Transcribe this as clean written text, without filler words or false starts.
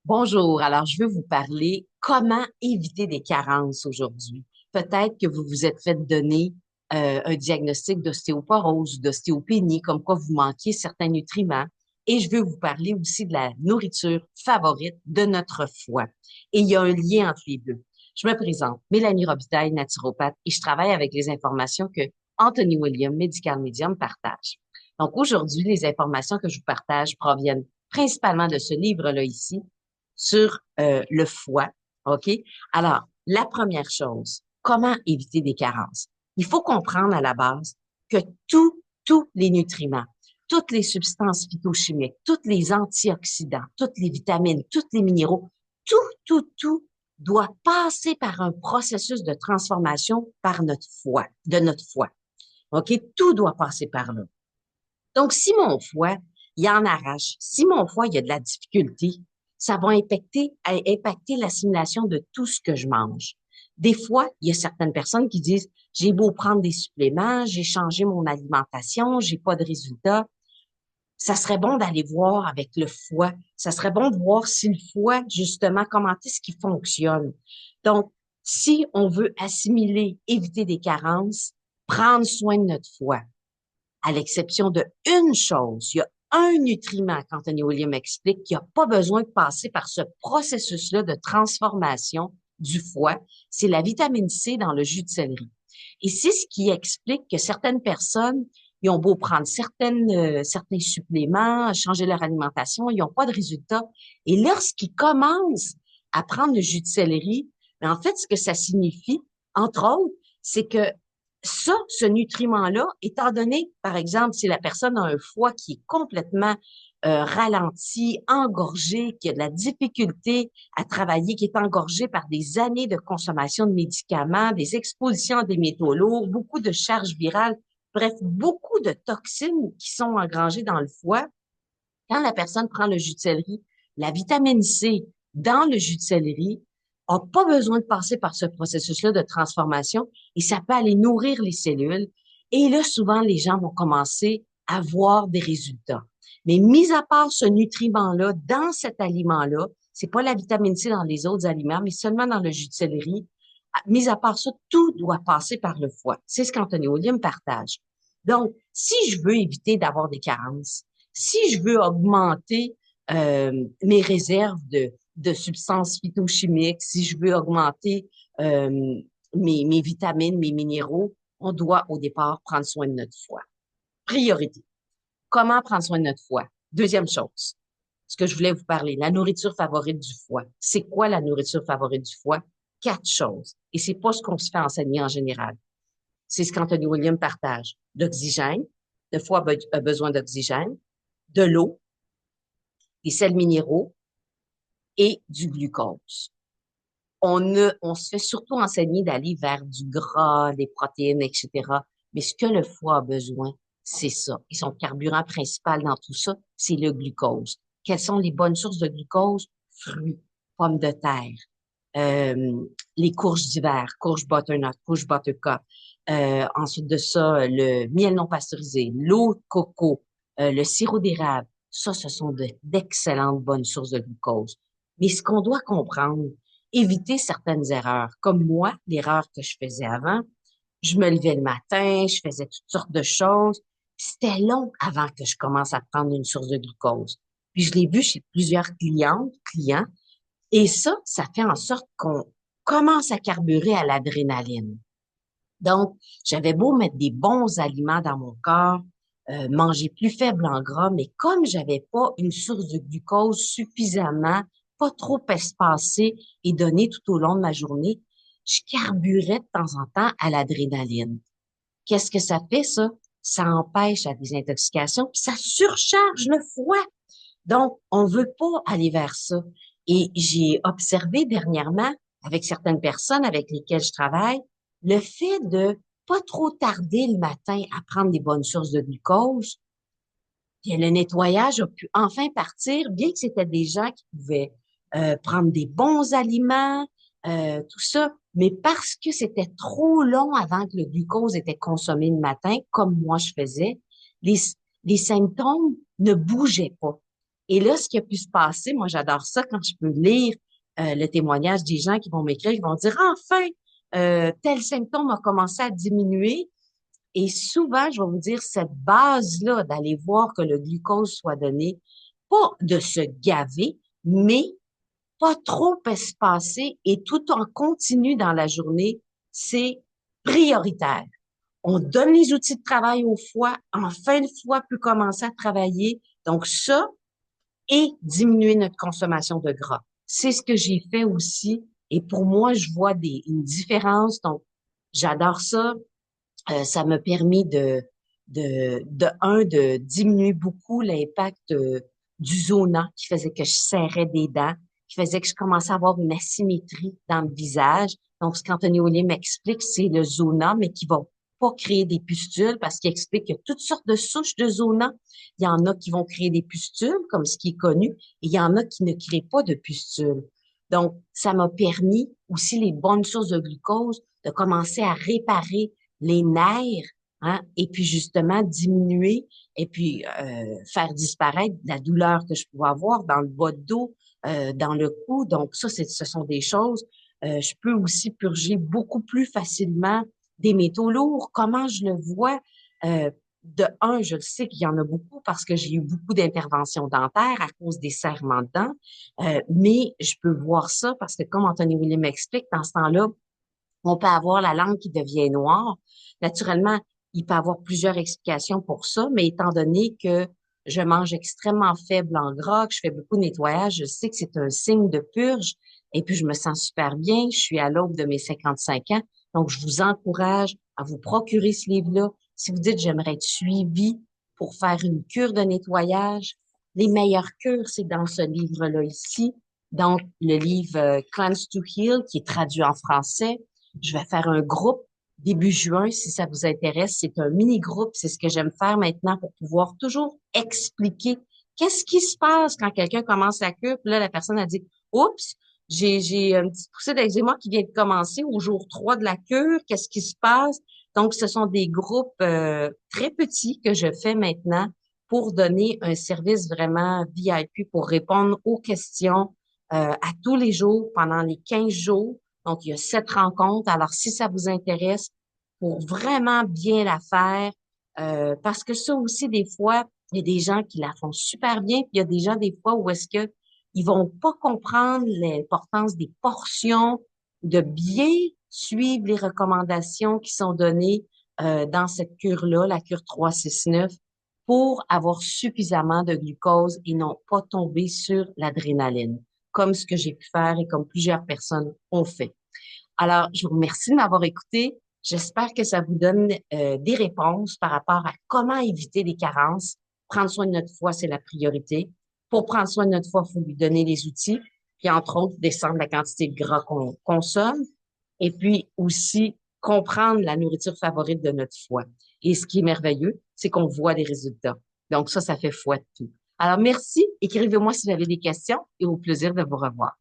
Bonjour, alors je veux vous parler comment éviter des carences aujourd'hui. Peut-être que vous vous êtes fait donner un diagnostic d'ostéoporose ou d'ostéopénie, comme quoi vous manquiez certains nutriments. Et je veux vous parler aussi de la nourriture favorite de notre foie. Et il y a un lien entre les deux. Je me présente, Mélanie Robitaille, naturopathe, et je travaille avec les informations que Anthony William, Medical Medium, partage. Donc aujourd'hui, les informations que je vous partage proviennent principalement de ce livre-là ici, sur le foie. OK? Alors, la première chose, comment éviter des carences? Il faut comprendre à la base que tous les nutriments, toutes les substances phytochimiques, tous les antioxydants, toutes les vitamines, tous les minéraux, tout doit passer par un processus de transformation par notre foie, de notre foie. OK? Tout doit passer par là. Donc, si mon foie, il en arrache, si mon foie, il y a de la difficulté, ça va impacter l'assimilation de tout ce que je mange. Des fois, il y a certaines personnes qui disent, j'ai beau prendre des suppléments, j'ai changé mon alimentation, j'ai pas de résultat. Ça serait bon d'aller voir avec le foie. Ça serait bon de voir si le foie, justement, comment est-ce qu'il fonctionne. Donc, si on veut assimiler, éviter des carences, prendre soin de notre foie, à l'exception de une chose. Il y a un nutriment qu'Anthony William explique qui n'a pas besoin de passer par ce processus-là de transformation du foie, c'est la vitamine C dans le jus de céleri. Et c'est ce qui explique que certaines personnes, ils ont beau prendre certains suppléments, changer leur alimentation, ils n'ont pas de résultat. Et lorsqu'ils commencent à prendre le jus de céleri, mais en fait, ce que ça signifie, entre autres, c'est que ce nutriment-là, étant donné, par exemple, si la personne a un foie qui est complètement ralenti, engorgé, qui a de la difficulté à travailler, qui est engorgé par des années de consommation de médicaments, des expositions à des métaux lourds, beaucoup de charges virales, bref, beaucoup de toxines qui sont engrangées dans le foie. Quand la personne prend le jus de céleri, la vitamine C dans le jus de céleri n'a pas besoin de passer par ce processus-là de transformation et ça peut aller nourrir les cellules. Et là, souvent, les gens vont commencer à voir des résultats. Mais mis à part ce nutriment-là, dans cet aliment-là, c'est pas la vitamine C dans les autres aliments, mais seulement dans le jus de céleri. Mis à part ça, tout doit passer par le foie. C'est ce qu'Anthony William partage. Donc, si je veux éviter d'avoir des carences, si je veux augmenter mes réserves de substances phytochimiques, si je veux augmenter euh, mes vitamines, mes minéraux, on doit au départ prendre soin de notre foie. Priorité. Comment prendre soin de notre foie? Deuxième chose, ce que je voulais vous parler, la nourriture favorite du foie. C'est quoi la nourriture favorite du foie? Quatre choses. Et c'est pas ce qu'on se fait enseigner en général. C'est ce qu'Anthony William partage. D'oxygène. Le foie a besoin d'oxygène, de l'eau, des sels minéraux et du glucose. On se fait surtout enseigner d'aller vers du gras, des protéines, etc. Mais ce que le foie a besoin, c'est ça. Et son carburant principal dans tout ça, c'est le glucose. Quelles sont les bonnes sources de glucose? Fruits, pommes de terre, les courges d'hiver, courges butternut, courges buttercup. Ensuite de ça, le miel non pasteurisé, l'eau de coco, le sirop d'érable. Ça, ce sont d'excellentes bonnes sources de glucose. Mais ce qu'on doit comprendre, éviter certaines erreurs, comme moi, l'erreur que je faisais avant, je me levais le matin, je faisais toutes sortes de choses. C'était long avant que je commence à prendre une source de glucose. Puis je l'ai vu chez plusieurs clients, et ça fait en sorte qu'on commence à carburer à l'adrénaline. Donc, j'avais beau mettre des bons aliments dans mon corps, manger plus faible en gras, mais comme j'avais pas une source de glucose suffisamment, pas trop espacée et donnée tout au long de ma journée, je carburais de temps en temps à l'adrénaline. Qu'est-ce que ça fait, ça? Ça empêche la désintoxication, puis ça surcharge le foie. Donc, on veut pas aller vers ça. Et j'ai observé dernièrement, avec certaines personnes avec lesquelles je travaille, le fait de pas trop tarder le matin à prendre des bonnes sources de glucose, puis le nettoyage a pu enfin partir, bien que c'était des gens qui pouvaient prendre des bons aliments, tout ça, mais parce que c'était trop long avant que le glucose était consommé le matin, comme moi je faisais, les, les symptômes ne bougeaient pas. Et là, ce qui a pu se passer, moi, j'adore ça quand je peux lire le témoignage des gens qui vont m'écrire, qui vont dire, enfin, tel symptôme a commencé à diminuer. Et souvent, je vais vous dire, cette base-là d'aller voir que le glucose soit donné, pas de se gaver, mais pas trop espacer et tout en continu dans la journée, c'est prioritaire. On donne les outils de travail au foie. En fin de foie peut commencer à travailler. Donc ça, et diminuer notre consommation de gras. C'est ce que j'ai fait aussi. Et pour moi, je vois une différence. Donc, j'adore ça. Ça m'a permis de diminuer beaucoup l'impact du zona qui faisait que je serrais des dents, qui faisait que je commençais à avoir une asymétrie dans le visage. Donc, ce qu'Anthony Ollier m'explique, c'est le zona, mais qui va pas créer des pustules parce qu'il explique qu'il y a toutes sortes de souches de zona. Il y en a qui vont créer des pustules, comme ce qui est connu, et il y en a qui ne créent pas de pustules. Donc, ça m'a permis aussi les bonnes sources de glucose de commencer à réparer les nerfs, hein, et puis justement diminuer et puis faire disparaître la douleur que je pouvais avoir dans le bas de dos, dans le cou. Donc ça, ce sont des choses. Je peux aussi purger beaucoup plus facilement des métaux lourds. Comment je le vois? De un, je le sais qu'il y en a beaucoup parce que j'ai eu beaucoup d'interventions dentaires à cause des serrements de dents, mais je peux voir ça parce que comme Anthony William m'explique, dans ce temps-là, on peut avoir la langue qui devient noire. Naturellement, il peut y avoir plusieurs explications pour ça, mais étant donné que je mange extrêmement faible en gras, que je fais beaucoup de nettoyage, je sais que c'est un signe de purge et puis je me sens super bien. Je suis à l'aube de mes 55 ans. Donc, je vous encourage à vous procurer ce livre-là. Si vous dites, j'aimerais être suivi pour faire une cure de nettoyage, les meilleures cures, c'est dans ce livre-là ici. Donc, le livre Cleanse to Heal, qui est traduit en français. Je vais faire un groupe début juin si ça vous intéresse. C'est un mini-groupe. C'est ce que j'aime faire maintenant pour pouvoir toujours expliquer qu'est-ce qui se passe quand quelqu'un commence la cure. Puis là, la personne a dit, oups, j'ai un petit poussée d'eczéma qui vient de commencer au jour 3 de la cure. Qu'est-ce qui se passe? Donc, ce sont des groupes très petits que je fais maintenant pour donner un service vraiment VIP pour répondre aux questions à tous les jours pendant les 15 jours. Donc, il y a 7 rencontres. Alors, si ça vous intéresse, pour vraiment bien la faire, parce que ça aussi, des fois, il y a des gens qui la font super bien, puis il y a des gens, des fois, où est-ce que ils vont pas comprendre l'importance des portions, de bien suivre les recommandations qui sont données dans cette cure-là, la cure 369, pour avoir suffisamment de glucose et non pas tomber sur l'adrénaline, comme ce que j'ai pu faire et comme plusieurs personnes ont fait. Alors, je vous remercie de m'avoir écouté. J'espère que ça vous donne des réponses par rapport à comment éviter les carences. Prendre soin de notre foie, c'est la priorité. Pour prendre soin de notre foie, il faut lui donner les outils, puis entre autres, descendre la quantité de gras qu'on consomme, et puis aussi comprendre la nourriture favorite de notre foie. Et ce qui est merveilleux, c'est qu'on voit des résultats. Donc ça fait foi de tout. Alors, merci. Écrivez-moi si vous avez des questions et au plaisir de vous revoir.